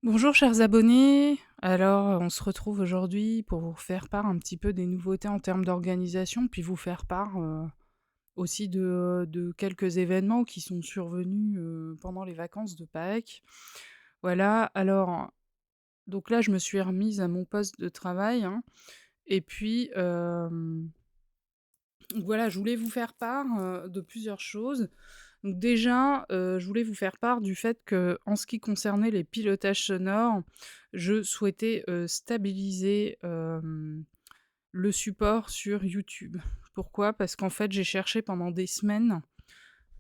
Bonjour chers abonnés, alors on se retrouve aujourd'hui pour vous faire part un petit peu des nouveautés en termes d'organisation, puis vous faire part aussi de quelques événements qui sont survenus pendant les vacances de Pâques. Voilà, alors donc là je me suis remise à mon poste de travail, hein, et puis voilà, je voulais vous faire part de plusieurs choses. Donc déjà, je voulais vous faire part du fait que, en ce qui concernait les pilotages sonores, je souhaitais, stabiliser, le support sur YouTube. Pourquoi? Parce qu'en fait, j'ai cherché pendant des semaines,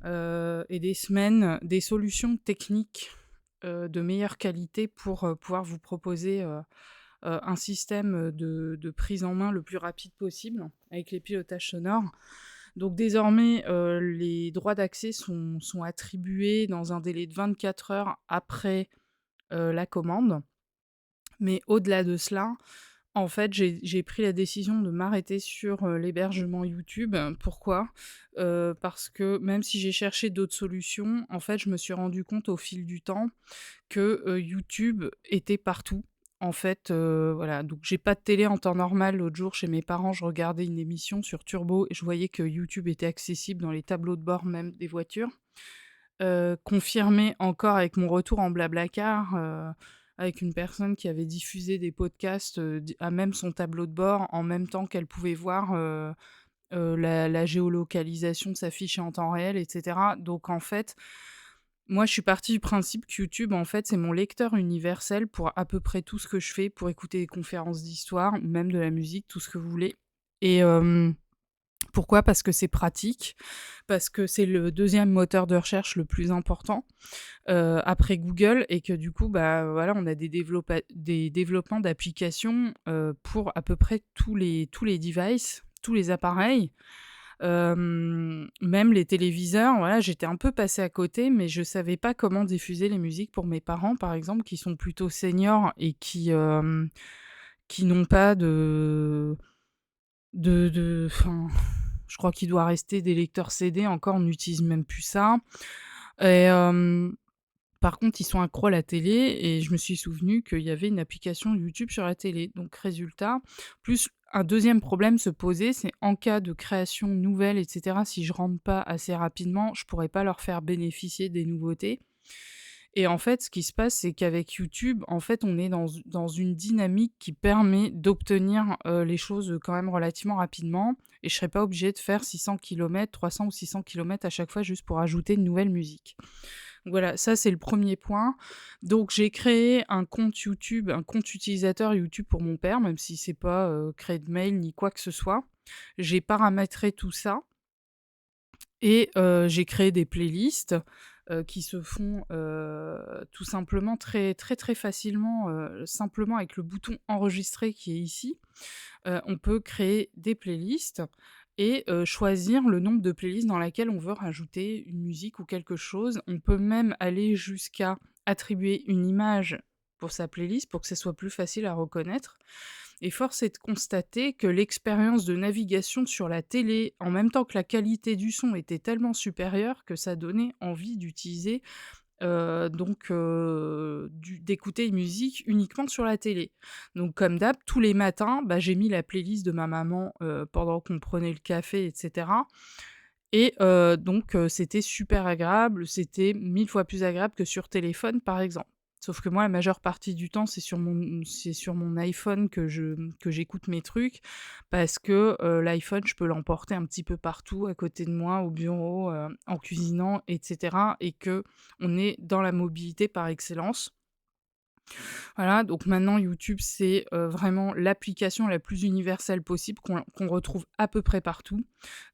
et des semaines, des solutions techniques, de meilleure qualité pour, pouvoir vous proposer, un système, de prise en main le plus rapide possible avec les pilotages sonores. Donc désormais, les droits d'accès sont attribués dans un délai de 24 heures après, la commande. Mais au-delà de cela, en fait, j'ai pris la décision de m'arrêter sur, l'hébergement YouTube. Pourquoi? Parce que même si j'ai cherché d'autres solutions, en fait, je me suis rendu compte au fil du temps que, YouTube était partout. En fait, voilà, donc j'ai pas de télé en temps normal. L'autre jour, chez mes parents, je regardais une émission sur Turbo et je voyais que YouTube était accessible dans les tableaux de bord même des voitures. Confirmé encore avec mon retour en Blablacar, avec une personne qui avait diffusé des podcasts, d à même son tableau de bord, en même temps qu'elle pouvait voir, la géolocalisation s'afficher en temps réel et cetera. Donc en fait, moi, je suis partie du principe que YouTube, en fait, c'est mon lecteur universel pour à peu près tout ce que je fais, pour écouter des conférences d'histoire, même de la musique, tout ce que vous voulez. Et pourquoi? Parce que c'est pratique, parce que c'est le deuxième moteur de recherche le plus important, après Google, et que du coup, bah, voilà, on a des développements d'applications, pour à peu près tous les devices, tous les appareils. Même les téléviseurs, voilà, j'étais un peu passée à côté, mais je savais pas comment diffuser les musiques pour mes parents, par exemple, qui sont plutôt seniors et qui n'ont pas enfin, je crois qu'il doit rester des lecteurs CD encore, on n'utilise même plus ça. Et par contre, ils sont accros à la télé et je me suis souvenu qu'il y avait une application YouTube sur la télé. Donc résultat, plus un deuxième problème se posait, c'est en cas de création nouvelle et cetera, si je rentre pas assez rapidement, je pourrais pas leur faire bénéficier des nouveautés. Et en fait, ce qui se passe, c'est qu'avec YouTube, en fait, on est dans une dynamique qui permet d'obtenir, les choses, quand même relativement rapidement, et je serais pas obligée de faire 600 kilomètres, 300 ou 600 kilomètres à chaque fois juste pour ajouter une nouvelle musique. Voilà, ça c'est le premier point. Donc j'ai créé un compte YouTube, un compte utilisateur YouTube pour mon père, même si c'est pas, créé de mail ni quoi que ce soit. J'ai paramétré tout ça et j'ai créé des playlists, qui se font, tout simplement très, très, très facilement, simplement avec le bouton «Enregistrer» qui est ici. On peut créer des playlists et choisir le nombre de playlists dans laquelle on veut rajouter une musique ou quelque chose. On peut même aller jusqu'à attribuer une image pour sa playlist pour que ce soit plus facile à reconnaître. Et force est de constater que l'expérience de navigation sur la télé, en même temps que la qualité du son était tellement supérieure que ça donnait envie d'utiliser, d'écouter une musique uniquement sur la télé. Donc comme d'hab, tous les matins, bah, j'ai mis la playlist de ma maman, pendant qu'on prenait le café et cetera, et c'était super agréable, c'était 1000 fois plus agréable que sur téléphone, par exemple. Sauf que moi, la majeure partie du temps, c'est sur mon iPhone que j'écoute mes trucs parce que, l'iPhone, je peux l'emporter un petit peu partout à côté de moi, au bureau, en cuisinant et cetera, et qu'on est dans la mobilité par excellence. Voilà, donc maintenant YouTube, c'est, vraiment l'application la plus universelle possible qu'on retrouve à peu près partout.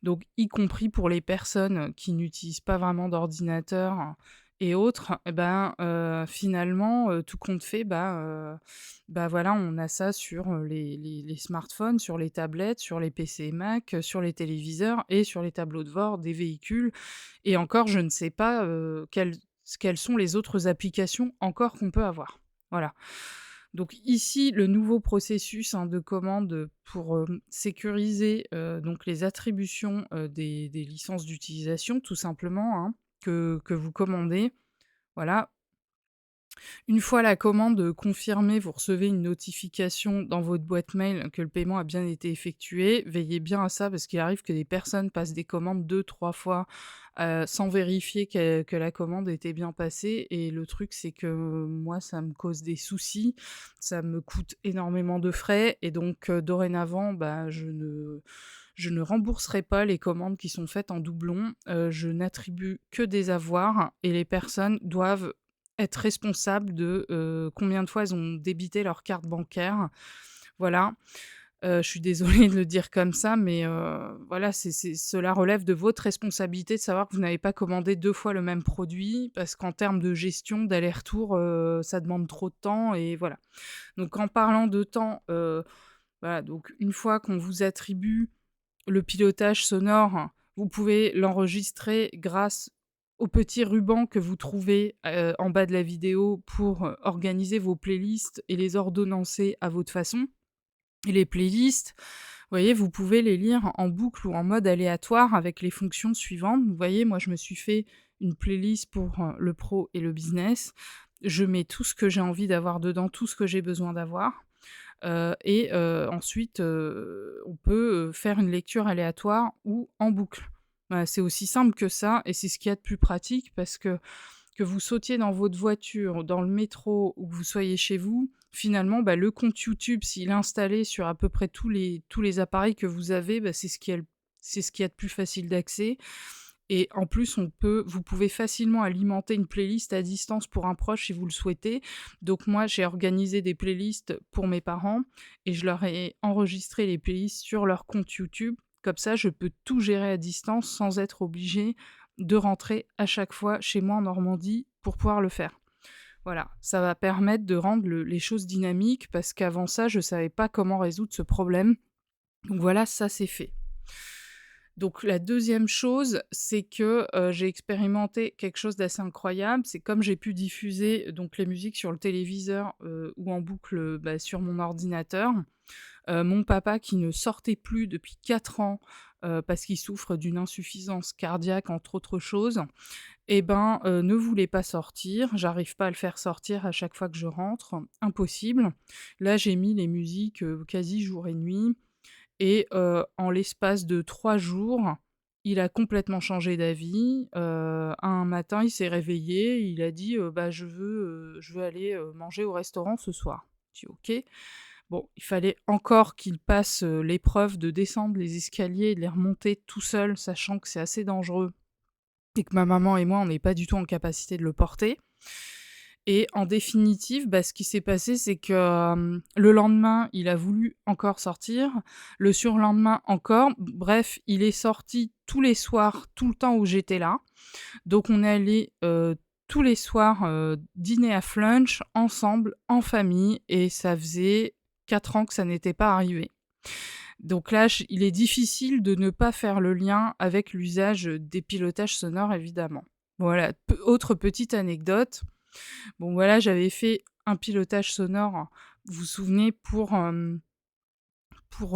Donc y compris pour les personnes qui n'utilisent pas vraiment d'ordinateur et autres, et ben, finalement, tout compte fait, bah, voilà, on a ça sur, les smartphones, sur les tablettes, sur les PC et Mac, sur les téléviseurs et sur les tableaux de bord des véhicules, et encore je ne sais pas, quelles sont les autres applications encore qu'on peut avoir. Voilà. Donc ici, le nouveau processus, hein, de commande pour, sécuriser, donc les attributions, des licences d'utilisation tout simplement, hein, que vous commandez. Voilà, Une fois la commande confirmée, vous recevez une notification dans votre boîte mail que le paiement a bien été effectué. Veillez bien à ça parce qu'il arrive que des personnes passent des commandes 2, 3 fois, sans vérifier que la commande était bien passée et le truc, c'est que moi, ça me cause des soucis, ça me coûte énormément de frais et donc dorénavant, bah, je ne rembourserai pas les commandes qui sont faites en doublon. Je n'attribue que des avoirs et les personnes doivent être responsables de, combien de fois elles ont débité leur carte bancaire. Voilà, je suis désolée de le dire comme ça, mais voilà, cela relève de votre responsabilité de savoir que vous n'avez pas commandé 2 fois le même produit parce qu'en termes de gestion, d'aller-retour, ça demande trop de temps et voilà. Donc en parlant de temps, voilà, donc une fois qu'on vous attribue le pilotage sonore, vous pouvez l'enregistrer grâce au petit ruban que vous trouvez, en bas de la vidéo pour, organiser vos playlists et les ordonnancer à votre façon. Et les playlists, vous voyez, vous pouvez les lire en boucle ou en mode aléatoire avec les fonctions suivantes. Vous voyez, moi, je me suis fait une playlist pour, le pro et le business. Je mets tout ce que j'ai envie d'avoir dedans, tout ce que j'ai besoin d'avoir. Ensuite, on peut, faire une lecture aléatoire ou en boucle. Voilà, c'est aussi simple que ça et c'est ce qu'il y a de plus pratique parce que vous sautiez dans votre voiture, dans le métro ou que vous soyez chez vous, finalement, bah, le compte YouTube, s'il est installé sur à peu près tous les appareils que vous avez, bah, c'est ce qu'il y a de plus facile d'accès et en plus, vous pouvez facilement alimenter une playlist à distance pour un proche si vous le souhaitez. Donc moi, j'ai organisé des playlists pour mes parents et je leur ai enregistré les playlists sur leur compte YouTube. Comme ça, je peux tout gérer à distance sans être obligée de rentrer à chaque fois chez moi en Normandie pour pouvoir le faire. Voilà, ça va permettre de rendre les choses dynamiques parce qu'avant ça, je ne savais pas comment résoudre ce problème. Donc voilà, ça c'est fait. Donc la deuxième chose, c'est que, j'ai expérimenté quelque chose d'assez incroyable. C'est comme j'ai pu diffuser donc les musiques sur le téléviseur, ou en boucle, bah, sur mon ordinateur, mon papa qui ne sortait plus depuis 4 ans, parce qu'il souffre d'une insuffisance cardiaque entre autres choses et ben, ne voulait pas sortir. J'arrive pas à le faire sortir à chaque fois que je rentre, impossible. Là, j'ai mis les musiques, quasi jour et nuit et en l'espace de 3 jours, il a complètement changé d'avis. Un matin, il s'est réveillé, il a dit, «Bah, je veux aller, manger au restaurant ce soir». J'ai dit: «OK». Bon, il fallait encore qu'il passe, l'épreuve de descendre les escaliers et de les remonter tout seul, sachant que c'est assez dangereux et que ma maman et moi, on n'est pas du tout en capacité de le porter. Et en définitive, bah, ce qui s'est passé, c'est que, le lendemain, il a voulu encore sortir, le surlendemain encore. Bref, il est sorti tous les soirs, tout le temps où j'étais là. Donc on est allés, tous les soirs, dîner à Flunch ensemble, en famille et ça faisait 4 ans que ça n'était pas arrivé. Donc là, il est difficile de ne pas faire le lien avec l'usage, des pilotages sonores évidemment. Voilà, autre petite anecdote. Bon voilà, j'avais fait un pilotage sonore, vous vous souvenez, pour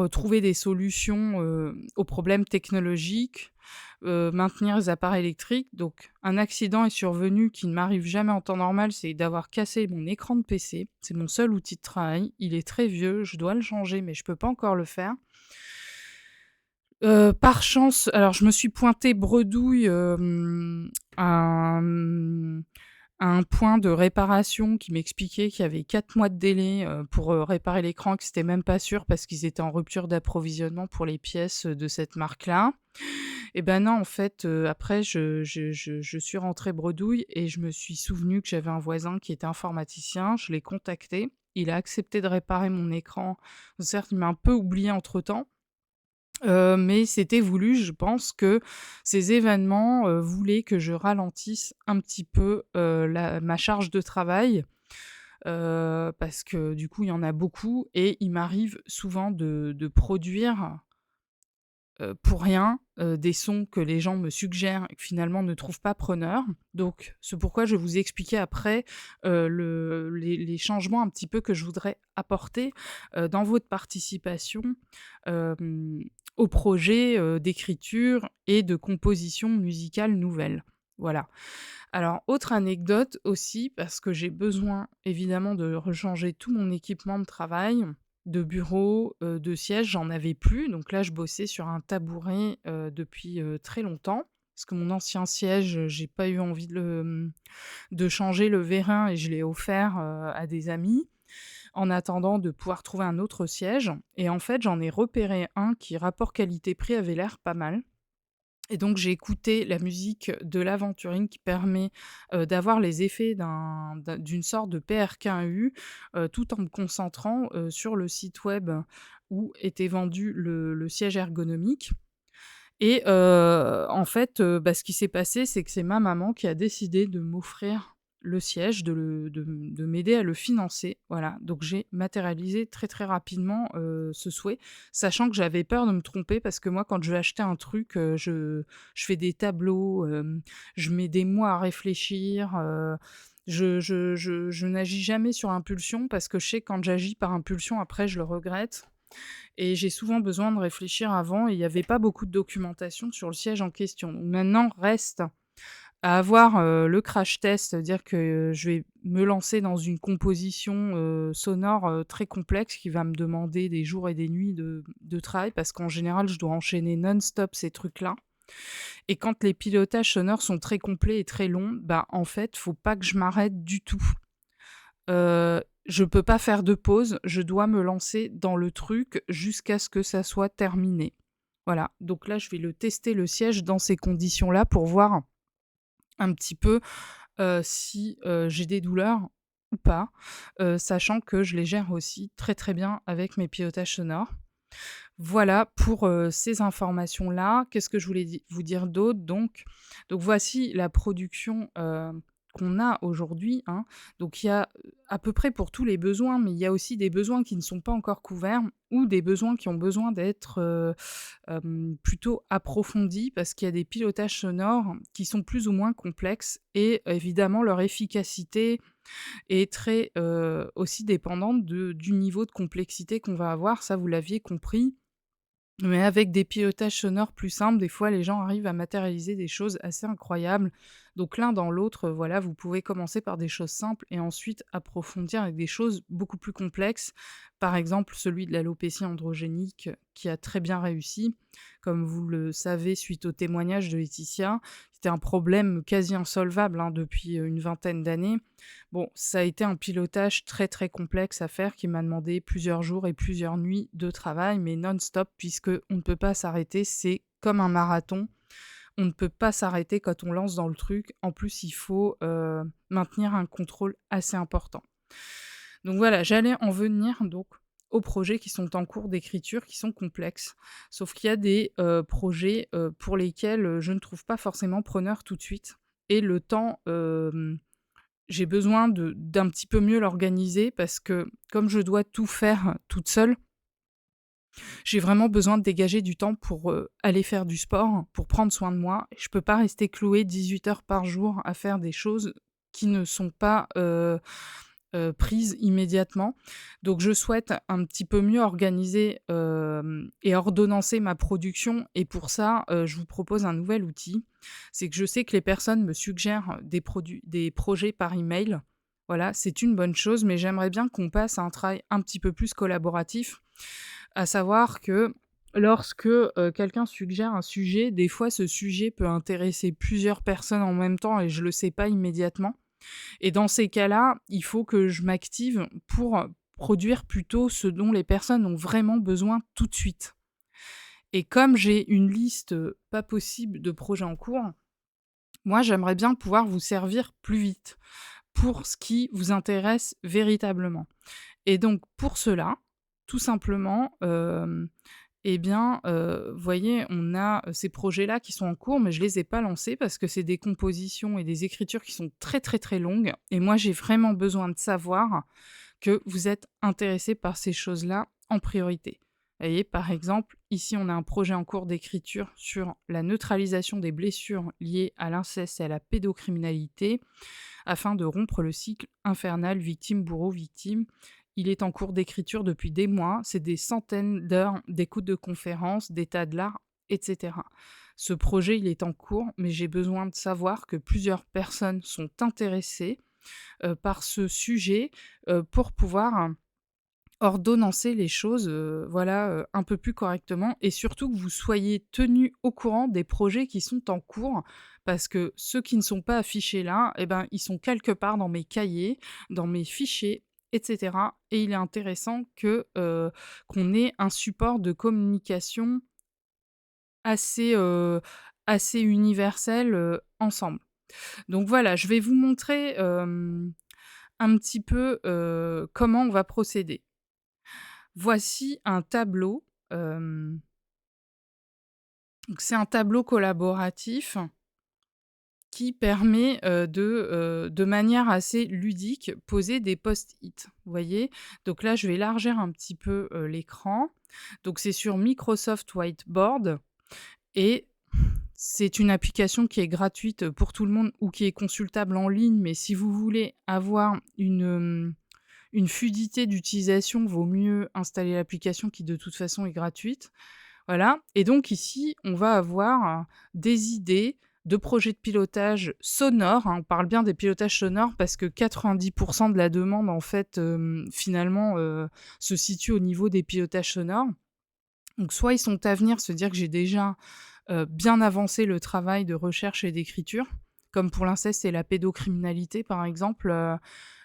trouver des solutions, aux problèmes technologiques, maintenir les appareils électriques. Donc un accident est survenu qui ne m'arrive jamais en temps normal, c'est d'avoir cassé mon écran de PC. C'est mon seul outil de travail. Il est très vieux, je dois le changer, mais je peux pas encore le faire. Par chance, alors je me suis pointée bredouille, à, à un point de réparation qui m'expliquait qu'il y avait 4 mois de délai, pour, réparer l'écran, que c'était même pas sûr parce qu'ils étaient en rupture d'approvisionnement pour les pièces, de cette marque-là. Et ben non, en fait, après je suis rentrée bredouille et je me suis souvenue que j'avais un voisin qui était informaticien. Je l'ai contacté. Il a accepté de réparer mon écran. Certes, il m'a un peu oubliée entre-temps. Mais c'était voulu, je pense que ces événements, voulaient que je ralentisse un petit peu, ma charge de travail, parce que du coup, il y en a beaucoup et il m'arrive souvent de produire, pour rien, des sons que les gens me suggèrent et que finalement ne trouvent pas preneurs. Donc c'est pourquoi je vais vous expliquer après, les changements un petit peu que je voudrais apporter, dans votre participation, hem, au projet, d'écriture et de composition musicale nouvelle. Voilà. Alors, autre anecdote aussi, parce que j'ai besoin évidemment de rechanger tout mon équipement de travail, de bureau, de siège, j'en avais plus. Donc là, je bossais sur un tabouret, depuis, très longtemps. Parce que mon ancien siège, j'ai pas eu envie de changer le vérin et je l'ai offert, à des amis, en attendant de pouvoir trouver un autre siège. Et en fait, j'en ai repéré un qui, rapport qualité-prix, avait l'air pas mal. Et donc j'ai écouté la musique de l'aventurine qui permet, d'avoir les effets d'une sorte de PRK-U, tout en me concentrant, sur le site web où était vendu le siège ergonomique. Et en fait, ce qui s'est passé, c'est que c'est ma maman qui a décidé de m'offrir le siège, de m'aider à le financer, voilà. Donc j'ai matérialisé très, très rapidement, ce souhait, sachant que j'avais peur de me tromper parce que moi, quand je vais acheter un truc, je fais des tableaux, je mets des mois à réfléchir, je n'agis jamais sur impulsion parce que je sais que quand j'agis par impulsion, après, je le regrette. Et j'ai souvent besoin de réfléchir avant et il y avait pas beaucoup de documentation sur le siège en question. Donc maintenant, reste à avoir, le crash test, c'est-à-dire que je vais me lancer dans une composition, sonore, très complexe qui va me demander des jours et des nuits de travail parce qu'en général, je dois enchaîner non-stop ces trucs-là. Et quand les pilotages sonores sont très complets et très longs, bah, en fait, faut pas que je m'arrête du tout. Je peux pas faire de pause, je dois me lancer dans le truc jusqu'à ce que ça soit terminé. Voilà, donc là, je vais le tester le siège dans ces conditions-là pour voir un petit peu, si, j'ai des douleurs ou pas, sachant que je les gère aussi très, très bien avec mes pilotages sonores. Voilà pour, ces informations-là. Qu'est-ce que je voulais vous dire d'autre donc voici la production, qu'on a aujourd'hui, hein. Donc il y a, à peu près pour tous les besoins, mais il y a aussi des besoins qui ne sont pas encore couverts ou des besoins qui ont besoin d'être, plutôt approfondis parce qu'il y a des pilotages sonores qui sont plus ou moins complexes et évidemment leur efficacité est très, aussi dépendante du niveau de complexité qu'on va avoir. Ça, vous l'aviez compris. Mais avec des pilotages sonores plus simples, des fois, les gens arrivent à matérialiser des choses assez incroyables. Donc l'un dans l'autre, voilà, vous pouvez commencer par des choses simples et ensuite approfondir avec des choses beaucoup plus complexes. Par exemple, celui de l'alopécie androgénique qui a très bien réussi. Comme vous le savez, suite au témoignage de Laetitia, c'était un problème quasi insolvable, hein, depuis, une vingtaine d'années. Bon, ça a été un pilotage très, très complexe à faire qui m'a demandé plusieurs jours et plusieurs nuits de travail, mais non-stop puisque on ne peut pas s'arrêter, c'est comme un marathon. On ne peut pas s'arrêter quand on lance dans le truc. En plus, il faut, maintenir un contrôle assez important. Donc voilà, j'allais en venir donc aux projets qui sont en cours d'écriture, qui sont complexes. Sauf qu'il y a des, projets, pour lesquels, je ne trouve pas forcément preneur tout de suite et le temps, j'ai besoin d'un petit peu mieux l'organiser parce que comme je dois tout faire toute seule, j'ai vraiment besoin de dégager du temps pour, aller faire du sport, pour prendre soin de moi. Je peux pas rester clouée 18 heures par jour à faire des choses qui ne sont pas, prises immédiatement. Donc je souhaite un petit peu mieux organiser, et ordonnancer ma production et pour ça, je vous propose un nouvel outil. C'est que je sais que les personnes me suggèrent des projets par email. Voilà, c'est une bonne chose, mais j'aimerais bien qu'on passe à un travail un petit peu plus collaboratif. À savoir que lorsque, quelqu'un suggère un sujet, des fois ce sujet peut intéresser plusieurs personnes en même temps et je le sais pas immédiatement. Et dans ces cas-là, il faut que je m'active pour produire plutôt ce dont les personnes ont vraiment besoin tout de suite. Et comme j'ai une liste, pas possible de projets en cours, moi j'aimerais bien pouvoir vous servir plus vite, pour ce qui vous intéresse véritablement. Et donc pour cela, tout simplement, eh bien, vous voyez, on a, ces projets-là qui sont en cours, mais je les ai pas lancés parce que c'est des compositions et des écritures qui sont très, très, très longues et moi, j'ai vraiment besoin de savoir que vous êtes intéressé par ces choses-là en priorité. Vous voyez, par exemple, ici, on a un projet en cours d'écriture sur la neutralisation des blessures liées à l'inceste et à la pédocriminalité afin de rompre le cycle infernal victime-bourreau-victime. Il est en cours d'écriture depuis des mois, c'est des centaines d'heures d'écoute de conférences, d'état de l'art, etc. ce projet, il est en cours, mais j'ai besoin de savoir que plusieurs personnes sont intéressées, par ce sujet, pour pouvoir ordonnancer les choses, voilà, un peu plus correctement et surtout que vous soyez tenus au courant des projets qui sont en cours. Parce que ceux qui ne sont pas affichés là et ben, ils sont quelque part dans mes cahiers, dans mes fichiers et cetera et il est intéressant qu'on ait un support de communication assez, assez universel, ensemble. Donc voilà, je vais vous montrer, un petit peu, comment on va procéder. Voici un tableau, donc c'est un tableau collaboratif qui permet, de manière assez ludique, poser des post-it. Vous voyez? Donc là, je vais élargir un petit peu, l'écran. Donc c'est sur Microsoft Whiteboard et c'est une application qui est gratuite, pour tout le monde ou qui est consultable en ligne, mais si vous voulez avoir une fluidité d'utilisation, vaut mieux installer l'application qui de toute façon est gratuite. Voilà et donc ici, on va avoir des idées de projets de pilotage sonore, hein. On parle bien des pilotages sonores parce que 90 de la demande en fait, finalement, se situe au niveau des pilotages sonores. Donc soit ils sont à venir, se dire que j'ai déjà, bien avancé le travail de recherche et d'écriture, comme pour l'inceste et la pédocriminalité par exemple,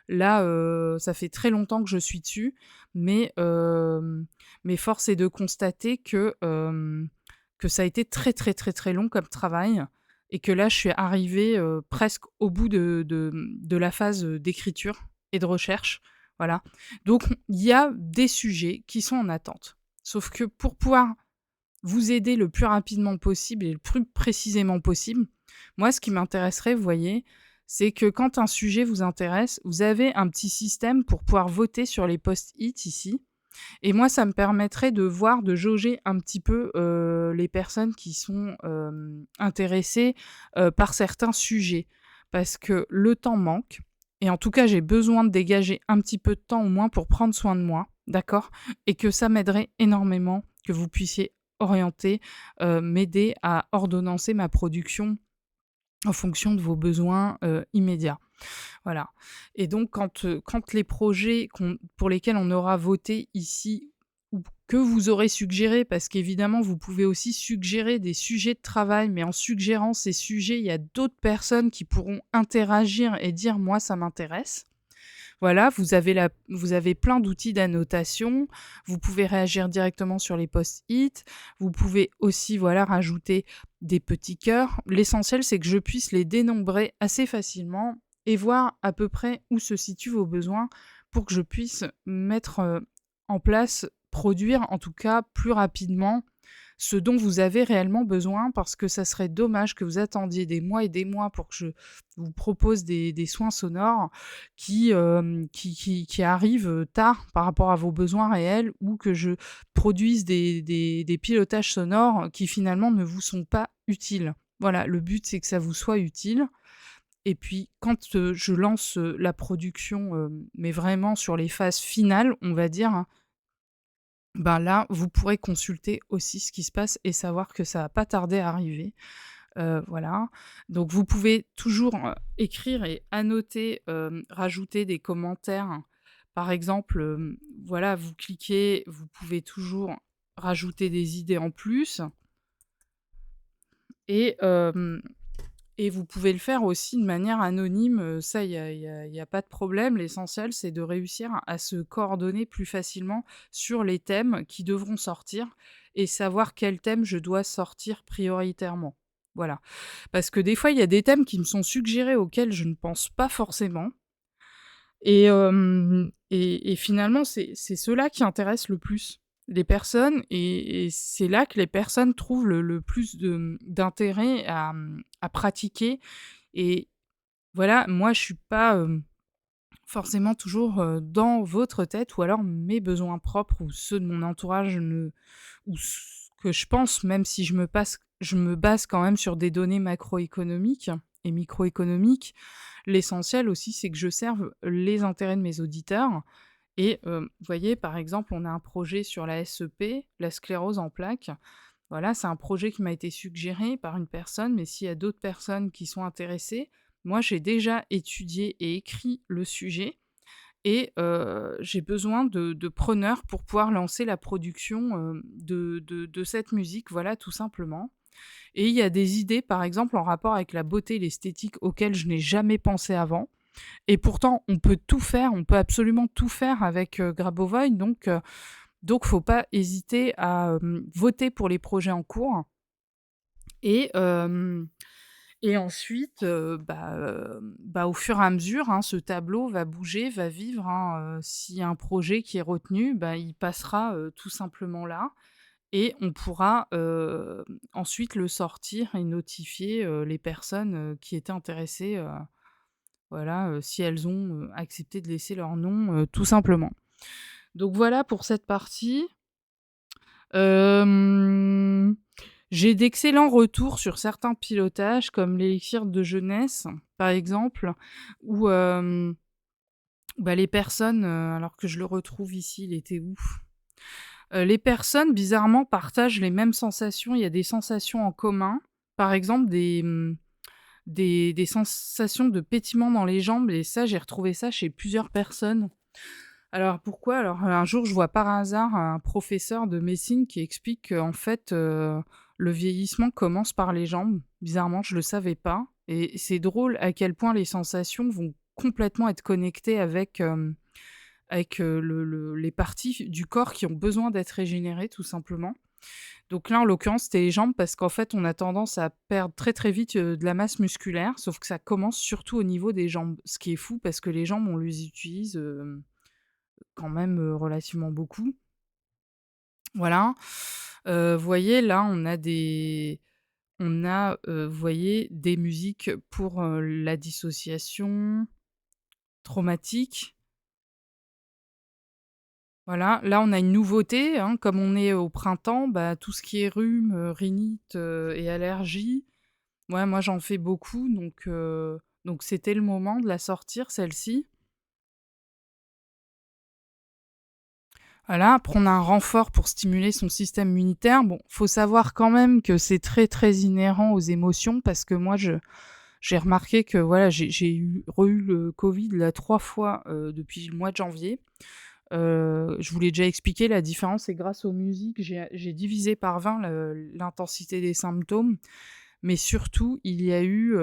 là, ça fait très longtemps que je suis dessus, mais force est de constater que ça a été très, très, très, très long comme travail et que là, je suis arrivée, presque au bout de la phase, d'écriture et de recherche, voilà. Donc il y a des sujets qui sont en attente. Sauf que pour pouvoir vous aider le plus rapidement possible et le plus précisément possible. Moi, ce qui m'intéresserait, vous voyez, c'est que quand un sujet vous intéresse, vous avez un petit système pour pouvoir voter sur les post-it ici. Et moi, ça me permettrait de voir, de jauger un petit peu les personnes qui sont intéressées par certains sujets. Parce que le temps manque. Et en tout cas, j'ai besoin de dégager un petit peu de temps au moins pour prendre soin de moi, d'accord? Et que ça m'aiderait énormément que vous puissiez orienter, m'aider à ordonnancer ma production en fonction de vos besoins, immédiats. Voilà et donc quand les projets pour lesquels on aura voté ici ou que vous aurez suggéré parce qu'évidemment vous pouvez aussi suggérer des sujets de travail, mais en suggérant ces sujets, il y a d'autres personnes qui pourront interagir et dire: «Moi, ça m'intéresse». Voilà, vous avez plein d'outils d'annotation, vous pouvez réagir directement sur les post-it, vous pouvez aussi, voilà, rajouter des petits cœurs. L'essentiel, c'est que je puisse les dénombrer assez facilement et voir à peu près où se situent vos besoins pour que je puisse mettre, en place, produire en tout cas plus rapidement ce dont vous avez réellement besoin parce que ça serait dommage que vous attendiez des mois et des mois pour que je vous propose des soins sonores qui arrivent, tard par rapport à vos besoins réels ou que je produise des pilotages sonores qui finalement ne vous sont pas utiles. Voilà, le but c'est que ça vous soit utile et puis quand, je lance, la production, mais vraiment sur les phases finales, on va dire, hein, ben là, vous pourrez consulter aussi ce qui se passe et savoir que ça va pas tarder à arriver. Voilà. Donc vous pouvez toujours, écrire et annoter, rajouter des commentaires. Par exemple, voilà, vous cliquez, vous pouvez toujours rajouter des idées en plus et vous pouvez le faire aussi de manière anonyme, ça il y a pas de problème. L'essentiel, c'est de réussir à se coordonner plus facilement sur les thèmes qui devront sortir et savoir quel thème je dois sortir prioritairement. Voilà. Parce que des fois, il y a des thèmes qui me sont suggérés auxquels je ne pense pas forcément et finalement, c'est ceux-là qui intéressent le plus les personnes et c'est là que les personnes trouvent le plus d'intérêt à pratiquer et voilà, moi, je suis pas, forcément toujours, dans votre tête ou alors mes besoins propres ou ceux de mon entourage ne ou ce que je pense, même si je me base quand même sur des données macroéconomiques et microéconomiques. L'essentiel aussi, c'est que je serve les intérêts de mes auditeurs et vous voyez, par exemple, on a un projet sur la SEP, la sclérose en plaques. Voilà, c'est un projet qui m'a été suggéré par une personne, mais s'il y a d'autres personnes qui sont intéressées, moi j'ai déjà étudié et écrit le sujet et j'ai besoin de preneurs pour pouvoir lancer la production, de cette musique, voilà, tout simplement. Et il y a des idées, par exemple, en rapport avec la beauté et l'esthétique auxquelles je n'ai jamais pensé avant. Et pourtant, on peut tout faire, on peut absolument tout faire avec, Grabovoi, donc faut pas hésiter à, voter pour les projets en cours et hem et ensuite, au fur et à mesure, hein, ce tableau va bouger, va vivre, hein, s'il y a un projet qui est retenu, bah, il passera, tout simplement là et on pourra, ensuite le sortir et notifier, les personnes, qui étaient intéressées, voilà, si elles ont, accepté de laisser leur nom, tout simplement. Donc voilà pour cette partie. Hem, j'ai d'excellents retours sur certains pilotages comme l'élixir de jeunesse, par exemple, où, les personnes, alors que je le retrouve ici, il était où? Les personnes bizarrement partagent les mêmes sensations, il y a des sensations en commun. Par exemple des sensations de pétillement dans les jambes et ça, j'ai retrouvé ça chez plusieurs personnes. Alors pourquoi? Alors, un jour, je vois par hasard un professeur de médecine qui explique qu'en fait, le vieillissement commence par les jambes. Bizarrement, je le savais pas et c'est drôle à quel point les sensations vont complètement être connectées avec, les parties du corps qui ont besoin d'être régénérées, tout simplement. Donc là, en l'occurrence, c'était les jambes parce qu'en fait, on a tendance à perdre très, très vite, de la masse musculaire, sauf que ça commence surtout au niveau des jambes. Ce qui est fou parce que les jambes, on les utilise, quand même, relativement beaucoup. Voilà. Vous voyez, là, vous voyez, des musiques pour, la dissociation traumatique. Voilà, là, on a une nouveauté, hein, comme on est au printemps, bah, tout ce qui est rhume, rhinite, et allergie, ouais, moi, j'en fais beaucoup donc c'était le moment de la sortir celle-ci. Voilà, prendre un renfort pour stimuler son système immunitaire. Bon, faut savoir quand même que c'est très, très inhérent aux émotions parce que moi, j'ai remarqué que voilà, j'ai eu le Covid là 3 fois, depuis le mois de janvier. Je vous l'ai déjà expliqué, la différence, c'est grâce aux musiques, j'ai divisé par 20 l'intensité des symptômes, mais surtout, il y a eu,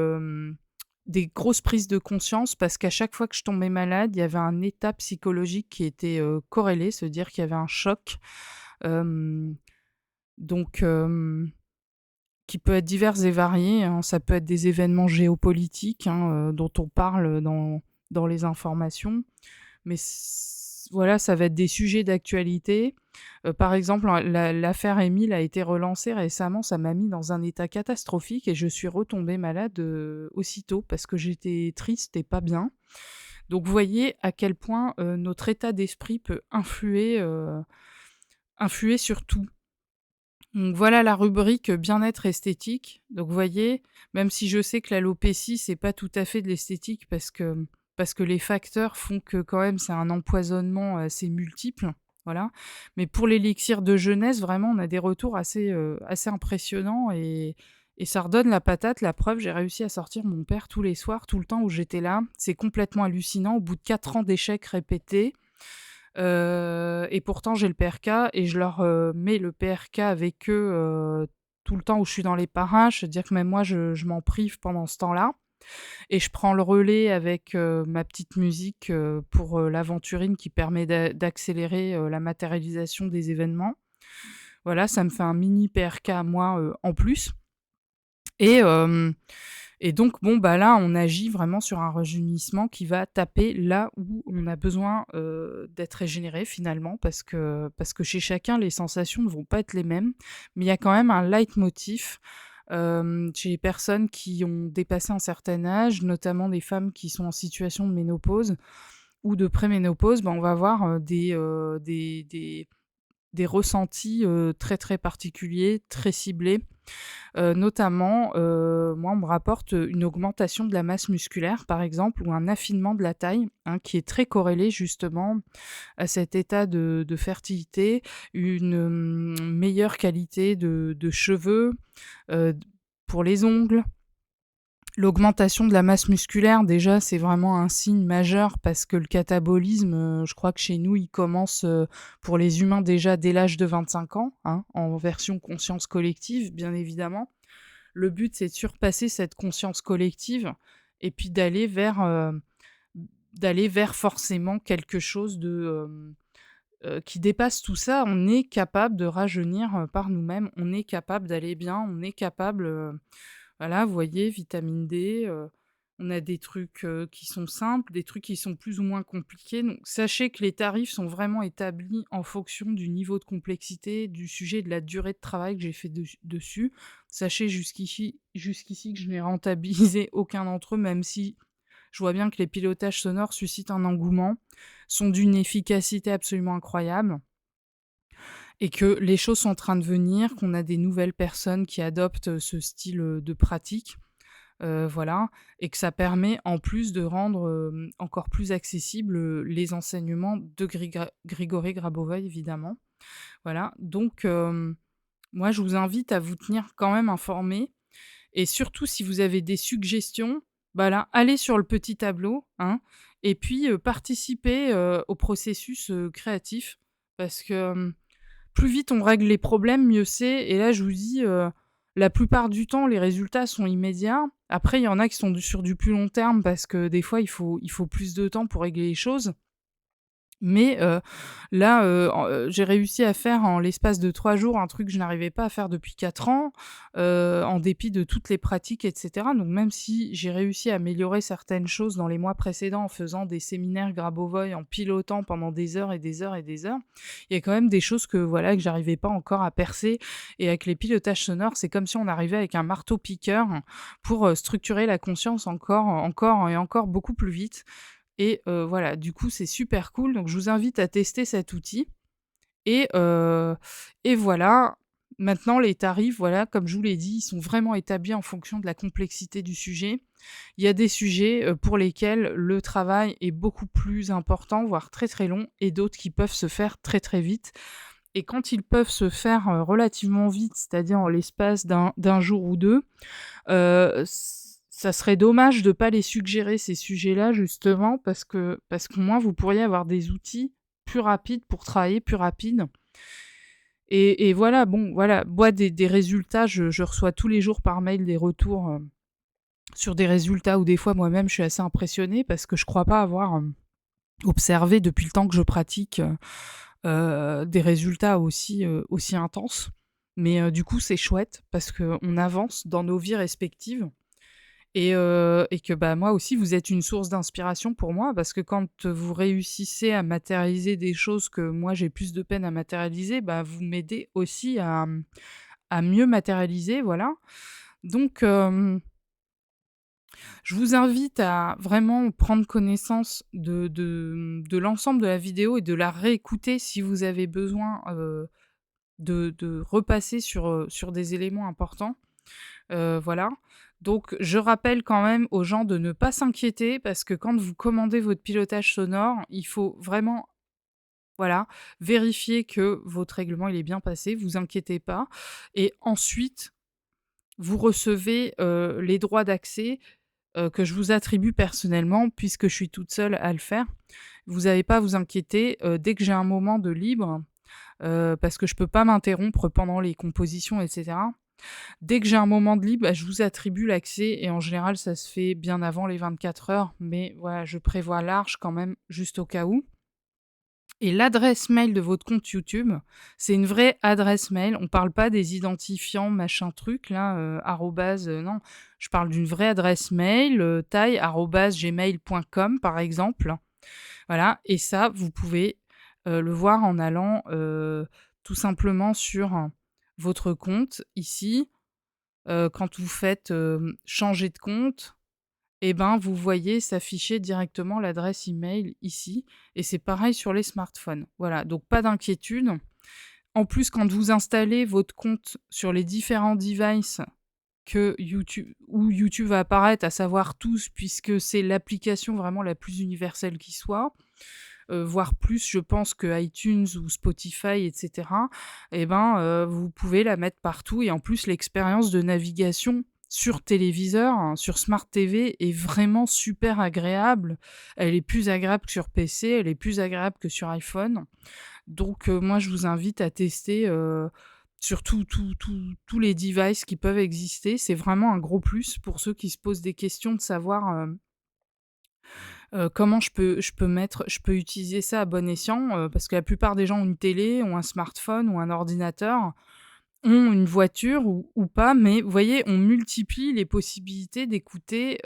des grosses prises de conscience parce qu'à chaque fois que je tombais malade, il y avait un état psychologique qui était, corrélé, c'est-à-dire qu'il y avait un choc, hem, donc qui peut être divers et variés, hein. Ça peut être des événements géopolitiques, hein, dont on parle dans les informations. Mais voilà, ça va être des sujets d'actualité. Par exemple, l'affaire Émile a été relancée récemment, ça m'a mis dans un état catastrophique et je suis retombée malade, aussitôt parce que j'étais triste et pas bien. Donc vous voyez à quel point, notre état d'esprit peut influer sur tout. Donc voilà la rubrique, bien-être esthétique. Donc vous voyez, même si je sais que l'alopécie, c'est pas tout à fait de l'esthétique parce que les facteurs font que quand même c'est un empoisonnement assez multiple, voilà. Mais pour l'élixir de jeunesse, vraiment, on a des retours assez impressionnants et ça redonne la patate. La preuve, j'ai réussi à sortir mon père tous les soirs, tout le temps où j'étais là. C'est complètement hallucinant. Au bout de 4 ans d'échecs répétés, et pourtant j'ai le PRK et je leur, mets le PRK avec eux, tout le temps où je suis dans les parages. C'est-à-dire que même moi je m'en prive pendant ce temps-là et je prends le relais avec, ma petite musique, pour, l'aventurine qui permet d'accélérer, la matérialisation des événements. Voilà, ça me fait un mini PRK à moi, en plus et hem et donc bon, bah, là, on agit vraiment sur un rajeunissement qui va taper là où on a besoin, d'être régénéré finalement parce que chez chacun, les sensations ne vont pas être les mêmes. Mais il y a quand même un leitmotiv, chez les personnes qui ont dépassé un certain âge, notamment des femmes qui sont en situation de ménopause ou de préménopause, bah, on va avoir, des ressentis, très, très particuliers, très ciblés. Notamment, moi, on me rapporte, une augmentation de la masse musculaire, par exemple, ou un affinement de la taille, hein, qui est très corrélé justement à cet état de fertilité, une, meilleure qualité de cheveux, d pour les ongles. L'augmentation de la masse musculaire, déjà, c'est vraiment un signe majeur parce que le catabolisme, je crois que chez nous, il commence, pour les humains déjà dès l'âge de 25 ans, hein, en version conscience collective, bien évidemment. Le but, c'est de surpasser cette conscience collective et puis d'aller vers forcément quelque chose qui dépasse tout ça. On est capable de rajeunir, par nous-mêmes, on est capable d'aller bien, on est capable, voilà, vous voyez, vitamine D, on a des trucs, qui sont simples, des trucs qui sont plus ou moins compliqués. Donc sachez que les tarifs sont vraiment établis en fonction du niveau de complexité, du sujet, de la durée de travail que j'ai fait dessus. Sachez jusqu'ici que je n'ai rentabilisé aucun d'entre eux, même si je vois bien que les pilotages sonores suscitent un engouement, sont d'une efficacité absolument incroyable et que les choses sont en train de venir, qu'on a des nouvelles personnes qui adoptent, ce style, de pratique, voilà, et que ça permet en plus de rendre, encore plus accessibles, les enseignements de Grigory Grabovoï évidemment. Voilà, donc moi je vous invite à vous tenir quand même informés et surtout si vous avez des suggestions, bah là, allez sur le petit tableau, hein, et puis, participez, au processus, créatif parce que, plus vite on règle les problèmes, mieux c'est et là, je vous dis, la plupart du temps, les résultats sont immédiats. Après, il y en a qui sont sur du plus long terme parce que des fois, il faut plus de temps pour régler les choses. Mais là, j'ai réussi à faire en l'espace de 3 jours un truc que je n'arrivais pas à faire depuis 4 ans, en dépit de toutes les pratiques et cetera. Donc même si j'ai réussi à améliorer certaines choses dans les mois précédents en faisant des séminaires Grabovoi, en pilotant pendant des heures et des heures et des heures, il y a quand même des choses que, voilà, que j'arrivais pas encore à percer et avec les pilotages sonores, c'est comme si on arrivait avec un marteau-piqueur pour, structurer la conscience encore et encore beaucoup plus vite. Et voilà, du coup, c'est super cool, donc je vous invite à tester cet outil et voilà. Maintenant les tarifs, voilà, comme je vous l'ai dit, ils sont vraiment établis en fonction de la complexité du sujet. Il y a des sujets, pour lesquels le travail est beaucoup plus important, voire très, très long et d'autres qui peuvent se faire très, très vite et quand ils peuvent se faire, relativement vite, c'est-à-dire en l'espace d'un jour ou 2. Ça serait dommage de pas les suggérer ces sujets-là justement parce qu'au moins vous pourriez avoir des outils plus rapides pour travailler plus rapide et voilà, bon, voilà, moi des résultats, je reçois tous les jours par mail des retours, sur des résultats où des fois moi-même je suis assez impressionnée parce que je crois pas avoir, observé depuis le temps que je pratique, des résultats aussi intenses. Mais du coup c'est chouette parce qu'on avance dans nos vies respectives et que, bah, moi aussi, vous êtes une source d'inspiration pour moi parce que quand vous réussissez à matérialiser des choses que moi j'ai plus de peine à matérialiser, bah, vous m'aidez aussi à mieux matérialiser, voilà. Donc je vous invite à vraiment prendre connaissance de l'ensemble de la vidéo et de la réécouter si vous avez besoin, de repasser sur des éléments importants. Voilà. Donc je rappelle quand même aux gens de ne pas s'inquiéter parce que quand vous commandez votre pilotage sonore, il faut vraiment, voilà, vérifier que votre règlement il est bien passé, vous inquiétez pas et ensuite vous recevez, les droits d'accès, que je vous attribue personnellement puisque je suis toute seule à le faire. Vous avez pas à vous inquiéter, dès que j'ai un moment de libre, parce que je peux pas m'interrompre pendant les compositions et cetera. Dès que j'ai un moment de libre, bah, je vous attribue l'accès et en général, ça se fait bien avant les 24 heures, mais voilà, je prévois large quand même, juste au cas où. Et l'adresse mail de votre compte YouTube, c'est une vraie adresse mail. On parle pas des identifiants machin truc là, arrobase, non. Je parle d'une vraie adresse mail, taille@gmail.com par exemple. Voilà et ça, vous pouvez, le voir en allant, tout simplement sur votre compte ici. Quand vous faites, changer de compte et ben, vous voyez s'afficher directement l'adresse email ici et c'est pareil sur les smartphones. Voilà, donc pas d'inquiétude. En plus, quand vous installez votre compte sur les différents devices que YouTube où YouTube va apparaître, à savoir tous, puisque c'est l'application vraiment la plus universelle qui soit, voire plus, je pense, que iTunes ou Spotify et cetera, et ben, vous pouvez la mettre partout et en plus l'expérience de navigation sur téléviseur, hein, sur Smart TV est vraiment super agréable. Elle est plus agréable que sur PC, elle est plus agréable que sur iPhone. Donc moi je vous invite à tester, sur tous les devices qui peuvent exister. C'est vraiment un gros plus pour ceux qui se posent des questions de savoir, comment je peux utiliser ça à bon escient, parce que la plupart des gens ont une télé, ont un smartphone ou un ordinateur, ont une voiture ou pas, mais vous voyez, on multiplie les possibilités d'écouter,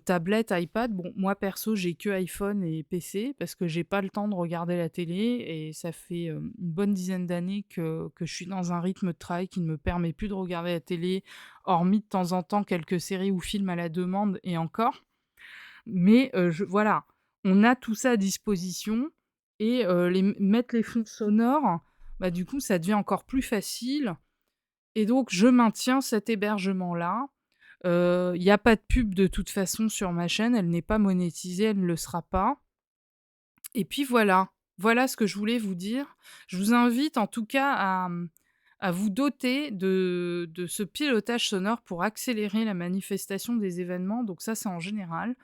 tablette, iPad. Bon, moi perso, j'ai que iPhone et PC parce que j'ai pas le temps de regarder la télé et ça fait, une bonne dizaine d'années que je suis dans un rythme de travail qui ne me permet plus de regarder la télé, hormis de temps en temps quelques séries ou films à la demande et encore. Mais je voilà, on a tout ça à disposition et mettre les fonds sonores, bah, du coup, ça devient encore plus facile et donc je maintiens cet hébergement-là. Il y a pas de pub de toute façon sur ma chaîne, elle n'est pas monétisée, elle ne le sera pas et puis voilà. Voilà ce que je voulais vous dire. Je vous invite en tout cas à vous doter de ce pilotage sonore pour accélérer la manifestation des événements, donc ça, c'est en général.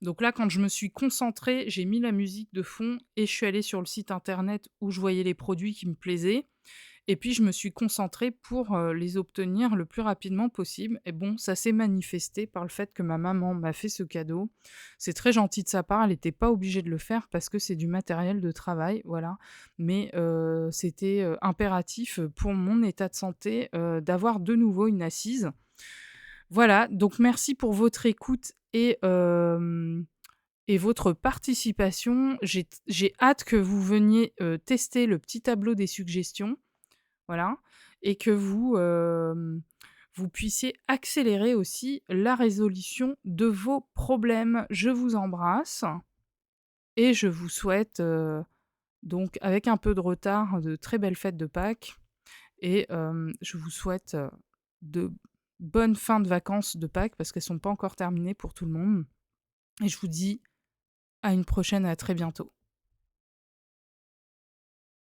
Donc là, quand je me suis concentrée, j'ai mis la musique de fond et je suis allée sur le site internet où je voyais les produits qui me plaisaient et puis je me suis concentrée pour, les obtenir le plus rapidement possible et bon, ça s'est manifesté par le fait que ma maman m'a fait ce cadeau. C'est très gentil de sa part, elle était pas obligée de le faire parce que c'est du matériel de travail, voilà. Mais, c'était, impératif, pour mon état de santé, d'avoir de nouveau une assise. Voilà, donc merci pour votre écoute et votre participation. J'ai hâte que vous veniez, tester le petit tableau des suggestions, voilà, et que vous puissiez accélérer aussi la résolution de vos problèmes. Je vous embrasse et je vous souhaite, donc avec un peu de retard, de très belles fêtes de Pâques et je vous souhaite, de bonnes fins de vacances de Pâques parce qu'elles sont pas encore terminées pour tout le monde et je vous dis à une prochaine, à très bientôt.